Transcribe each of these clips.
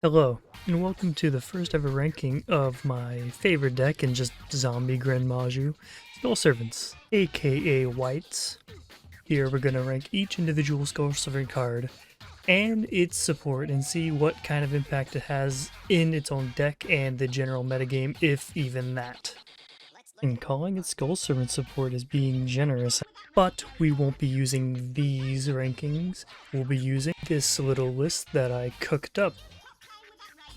Hello, and welcome to the first ever ranking of my favorite deck in just Zombie Grand Maju, Skull Servants, aka Whites. Here we're going to rank each individual Skull Servant card and its support and see what kind of impact it has in its own deck and the general metagame, if even that. And calling it Skull Servant support is being generous, but we won't be using these rankings. We'll be using this little list that I cooked up.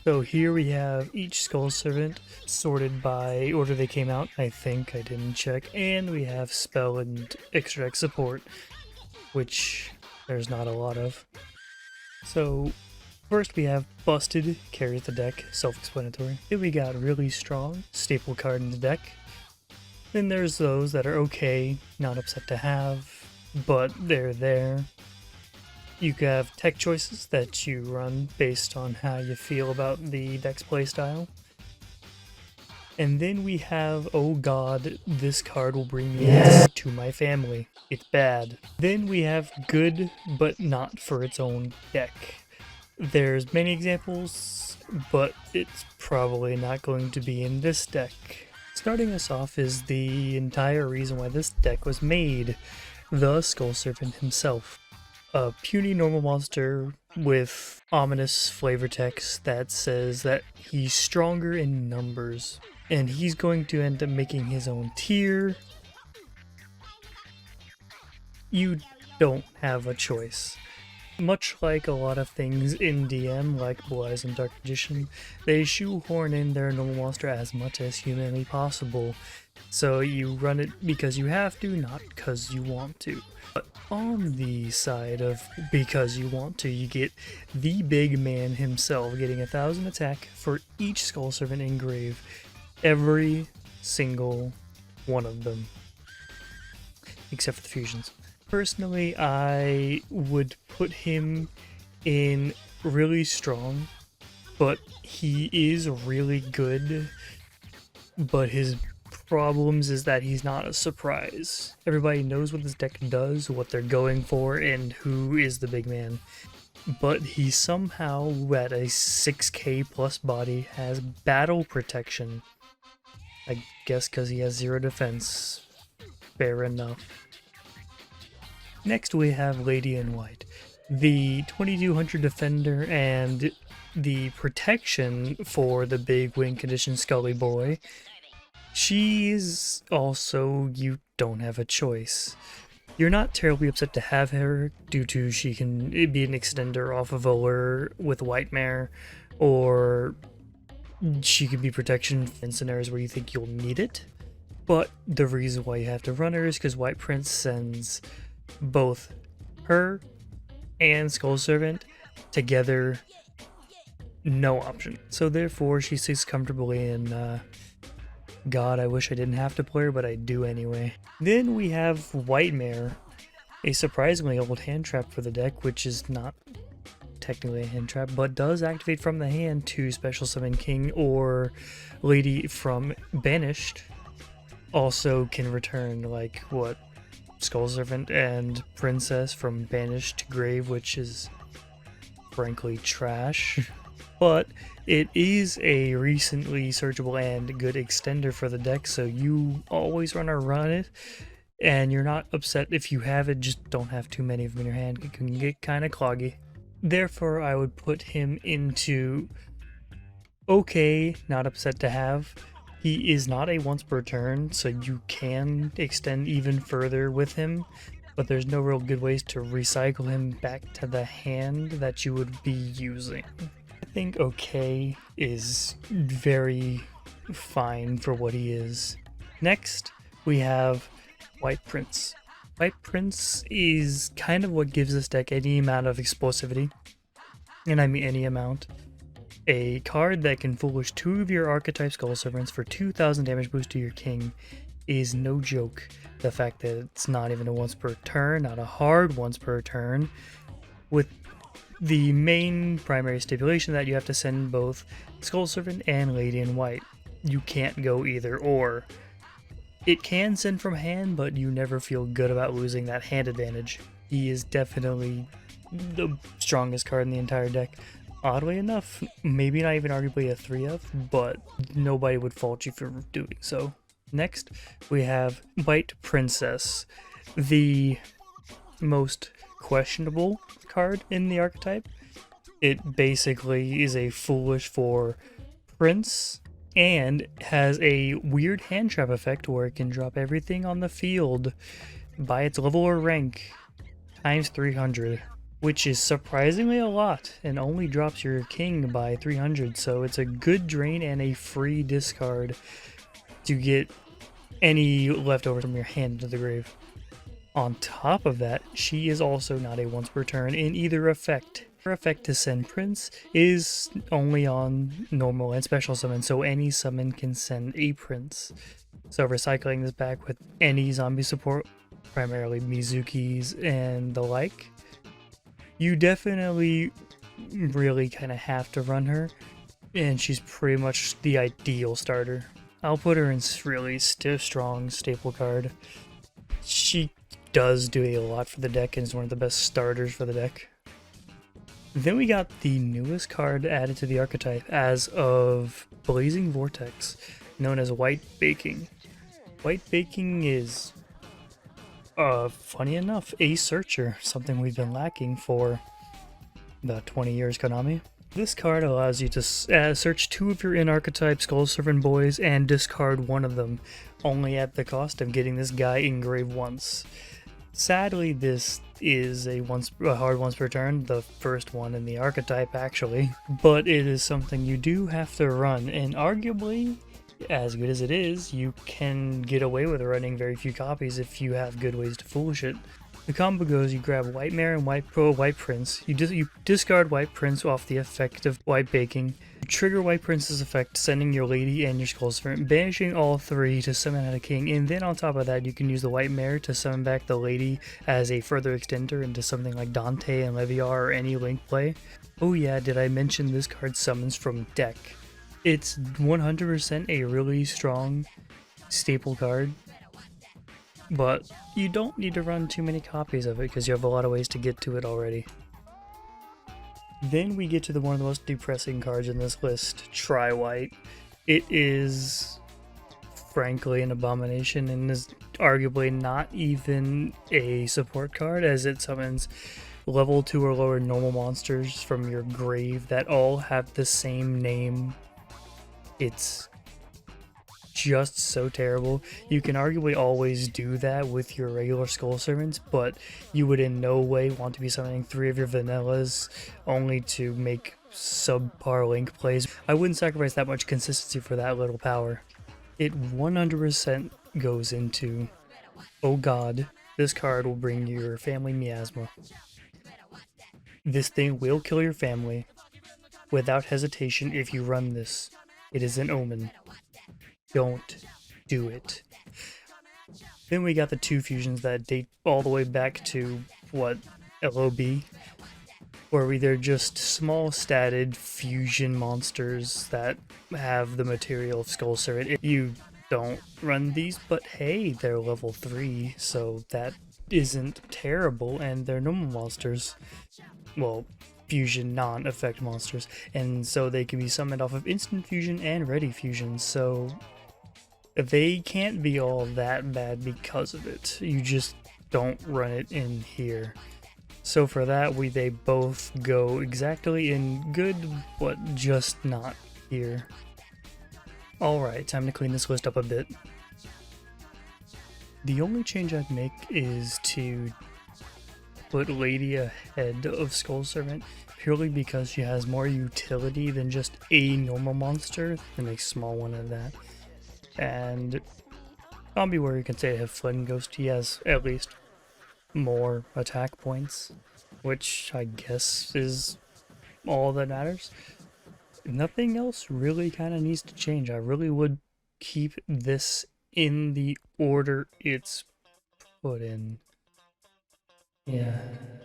So here we have each Skull Servant sorted by order they came out. I think I didn't check. And we have spell and extra deck support, which there's not a lot of. So first we have Busted, carries the deck, self-explanatory. Then we got Really Strong, staple card in the deck. Then there's those that are okay, not upset to have, but they're there. You can have tech choices that you run based on how you feel about the deck's playstyle. And then we have, oh god, this card will bring me to my family. It's bad. Then we have good, but not for its own deck. There's many examples, but it's probably not going to be in this deck. Starting us off is the entire reason why this deck was made, the Skull Servant himself. A puny normal monster with ominous flavor text that says that he's stronger in numbers, and he's going to end up making his own tier. You don't have a choice. Much like a lot of things in DM, like Blue Eyes and Dark Magician, they shoehorn in their normal monster as much as humanly possible. So you run it because you have to, not because you want to. But on the side of because you want to, you get the big man himself getting 1,000 attack for each Skull Servant engrave. Every single one of them. Except for the fusions. Personally, I would put him in Really Strong, but he is really good, but his problems is that he's not a surprise. Everybody knows what this deck does, what they're going for, and who is the big man. But he somehow, at a 6k plus body, has battle protection. I guess because he has 0 defense. Fair enough. Next we have Lady in White, the 2200 defender and the protection for the big win condition Scully Boy. She's also, you don't have a choice. You're not terribly upset to have her due to she can be an extender off of a lure with Whitemare, or she can be protection in scenarios where you think you'll need it. But the reason why you have to run her is because White Prince sends both her and Skull Servant together, no option. So therefore she sits comfortably in God, I wish I didn't have to play her, but I do anyway. Then we have Whitemare, a surprisingly old hand trap for the deck, which is not technically a hand trap, but does activate from the hand to special summon King or Lady from Banished. Also can return, like, what, Skull Servant and Princess from Banished to Grave, which is frankly trash. But it is a recently searchable and good extender for the deck, so you always want to run it, and you're not upset if you have it, just don't have too many of them in your hand. It can get kind of cloggy. Therefore, I would put him into okay, not upset to have. He is not a once per turn, so you can extend even further with him, but there's no real good ways to recycle him back to the hand that you would be using. I think okay is very fine for what he is. Next, we have White Prince. White Prince is kind of what gives this deck any amount of explosivity, and I mean any amount. A card that can foolish 2 of your archetype Skull Servants for 2,000 damage boost to your king is no joke. The fact that it's not even a once per turn, not a hard once per turn, with the main primary stipulation that you have to send both Skull Servant and Lady in White. You can't go either or. It can send from hand, but you never feel good about losing that hand advantage. He is definitely the strongest card in the entire deck. Oddly enough, maybe not even arguably a 3F, but nobody would fault you for doing so. Next, we have White Princess, the most questionable card in the archetype. It basically is a foolish for prince and has a weird hand trap effect where it can drop everything on the field by its level or rank times 300, which is surprisingly a lot and only drops your king by 300, so it's a good drain and a free discard to get any leftovers from your hand into the grave. On top of that, she is also not a once per turn in either effect. Her effect to send Prince is only on normal and special summon, so any summon can send a Prince. So recycling this back with any zombie support, primarily Mizukis and the like, you definitely really kind of have to run her, and she's pretty much the ideal starter. I'll put her in really strong staple card. She does do a lot for the deck and is one of the best starters for the deck. Then we got the newest card added to the archetype as of Blazing Vortex, known as White Baking. White Baking is, funny enough, a searcher, something we've been lacking for about 20 years, Konami. This card allows you to search 2 of your in-archetype Skull Servant boys and discard one of them, only at the cost of getting this guy engraved once. Sadly, this is a hard once per turn, the first one in the archetype actually, but it is something you do have to run, and arguably, as good as it is, you can get away with running very few copies if you have good ways to foolish it. The combo goes, you grab White Mare and White Prince, you discard White Prince off the effect of White Baking, you trigger White Prince's effect, sending your Lady and your Skull Servant, banishing all 3 to summon out a king, and then on top of that you can use the White Mare to summon back the Lady as a further extender into something like Dante and Leviar or any Link play. Oh yeah, did I mention this card summons from deck? It's 100% a really strong staple card, but you don't need to run too many copies of it because you have a lot of ways to get to it already. Then we get to one of the most depressing cards in this list, Tri-White. It is frankly an abomination and is arguably not even a support card, as it summons level 2 or lower normal monsters from your grave that all have the same name. It's just so terrible. You can arguably always do that with your regular Skull Servants, but you would in no way want to be summoning 3 of your vanillas only to make subpar Link plays. I wouldn't sacrifice that much consistency for that little power. It 100% goes into, oh god, this card will bring your family miasma. This thing will kill your family without hesitation if you run this. It is an omen. Don't do it. Then we got the 2 fusions that date all the way back to, what, LOB? Where they're just small statted fusion monsters that have the material of Skull Servant. You don't run these, but hey, they're level 3, so that isn't terrible, and they're normal monsters. Well, fusion non-effect monsters, and so they can be summoned off of instant fusion and ready fusion, so they can't be all that bad because of it. You just don't run it in here. So for that, they both go exactly in good, but just not here. Alright, time to clean this list up a bit. The only change I'd make is to put Lady ahead of Skull Servant, purely because she has more utility than just a normal monster, and a small one of that. And Zombie Warrior can say I have Flood and Ghost, he has at least more attack points, which I guess is all that matters. Nothing else really kind of needs to change. I really would keep this in the order it's put in. Yeah.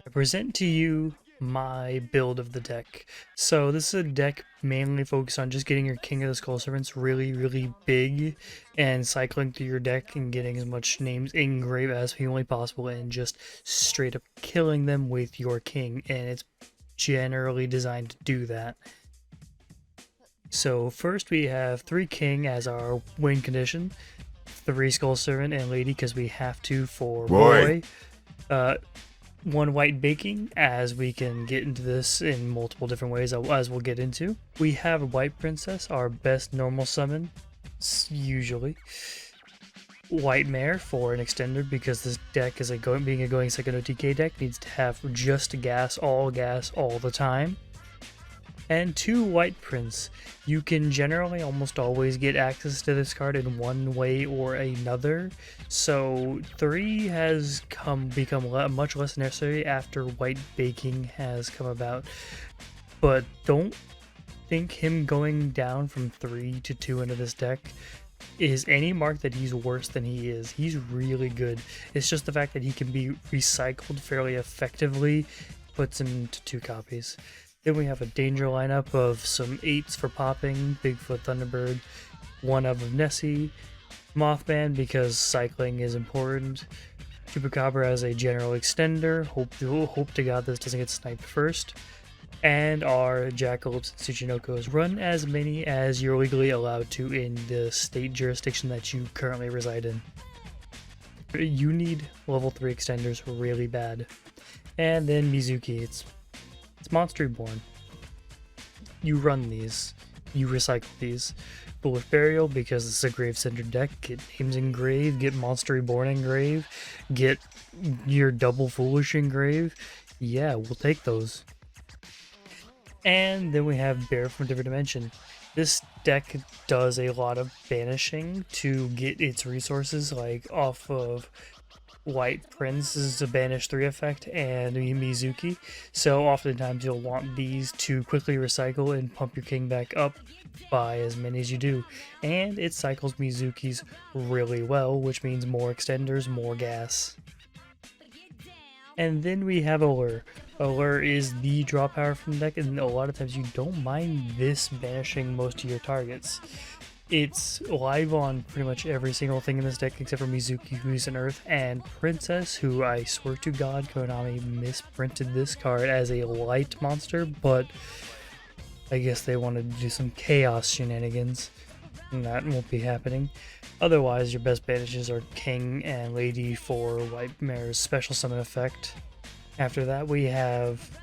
I present to you my build of the deck. So this is a deck mainly focused on just getting your King of the Skull Servants really, really big and cycling through your deck and getting as much names engraved as humanly possible and just straight up killing them with your king. And it's generally designed to do that. So first we have 3 king as our win condition, 3 skull servant and lady because we have to for boy. 1 white baking, as we can get into this in multiple different ways as we'll get into. We have a white princess, our best normal summon, usually. White mare for an extender because this deck is being a going second OTK deck, needs to have just gas all the time. And 2 white prince. You can generally almost always get access to this card in one way or another, so 3 has become much less necessary after white baking has come about. But don't think him going down from 3 to 2 into this deck is any mark that he's worse than he is. He's really good. It's just the fact that he can be recycled fairly effectively puts him to 2 copies. Then we have a danger lineup of some 8s for popping, Bigfoot Thunderbird, 1 of Nessie, Mothman because cycling is important, Chupacabra as a general extender, hope to god this doesn't get sniped first, and our Jackalopes and Tsuchinokos. Run as many as you're legally allowed to in the state jurisdiction that you currently reside in. You need level 3 extenders really bad. And then Mizuki, it's Monster Reborn. You run these. You recycle these. Foolish Burial because it's a grave-centered deck. Get names engraved, get Monster Reborn engraved, get your double Foolish engraved. Yeah, we'll take those. And then we have Bear from Different Dimension. This deck does a lot of banishing to get its resources, like off of White Prince is a banish 3 effect and Mizuki, so oftentimes you'll want these to quickly recycle and pump your king back up by as many as you do, and it cycles Mizuki's really well, which means more extenders, more gas. And then we have Allure. Allure is the draw power from the deck, and a lot of times you don't mind this banishing most of your targets. It's live on pretty much every single thing in this deck except for Mizuki, who's an Earth, and Princess, who I swear to God Konami misprinted this card as a light monster, but I guess they wanted to do some chaos shenanigans, and that won't be happening. Otherwise, your best banishes are King and Lady for White Mare's special summon effect. After that, we have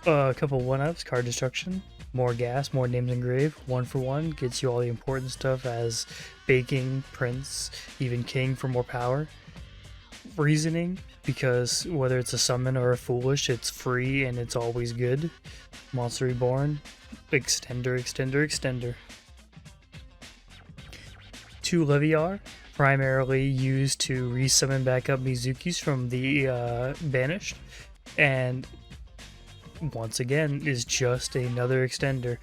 a couple 1-ups, card destruction. More gas, more names engraved, 1 for 1, gets you all the important stuff as Baking, Prince, even King for more power. Reasoning, because whether it's a summon or a foolish, it's free and it's always good. Monster Reborn, extender. 2 Leviar, primarily used to resummon back up Mizuki's from the banished, and once again is just another extender.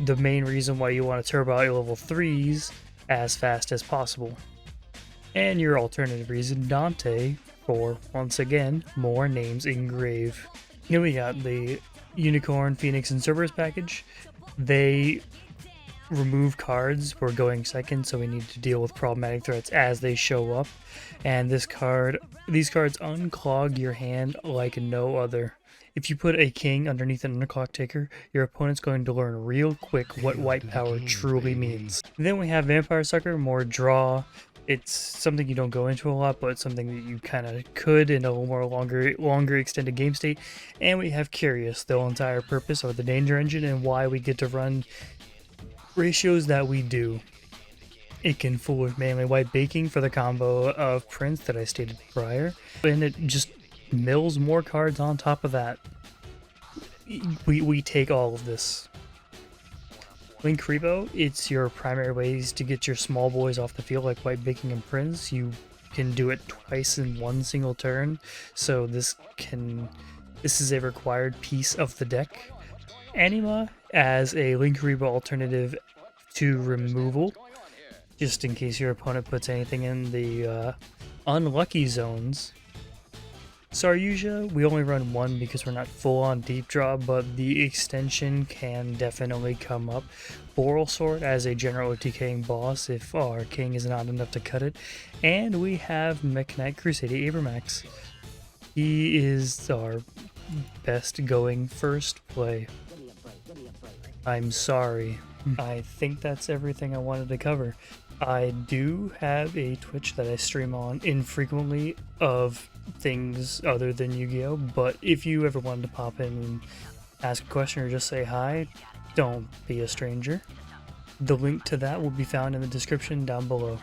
The main reason why you want to turbo out your level 3s as fast as possible. And your alternative reason, Dante, for once again more names engraved. Then we got the Unicorn, Phoenix, and Cerberus package. They remove cards. We're going second, so we need to deal with problematic threats as they show up. And these cards unclog your hand like no other. If you put a king underneath an underclock taker, your opponent's going to learn real quick what white power truly means. Then we have Vampire Sucker, more draw. It's something you don't go into a lot, but something that you kind of could in a little more longer extended game state. And we have Curious, the entire purpose of the Danger Engine and why we get to run ratios that we do. It can fool with mainly white baking for the combo of Prince that I stated prior, and it just mills more cards on top of that. We take all of this. Link Repo, it's your primary ways to get your small boys off the field like White Baking and Prince. You can do it twice in one single turn, so this is a required piece of the deck. Anima as a Link Repo alternative to removal, just in case your opponent puts anything in the unlucky zones. Saryuja, we only run 1 because we're not full on deep draw, but the extension can definitely come up. Boral Sword as a general OTKing boss if our king is not enough to cut it. And we have Mech Knight Crusader Abramax. He is our best going first play. I'm sorry. I think that's everything I wanted to cover. I do have a Twitch that I stream on infrequently of things other than Yu-Gi-Oh! But if you ever wanted to pop in and ask a question or just say hi, don't be a stranger. The link to that will be found in the description down below.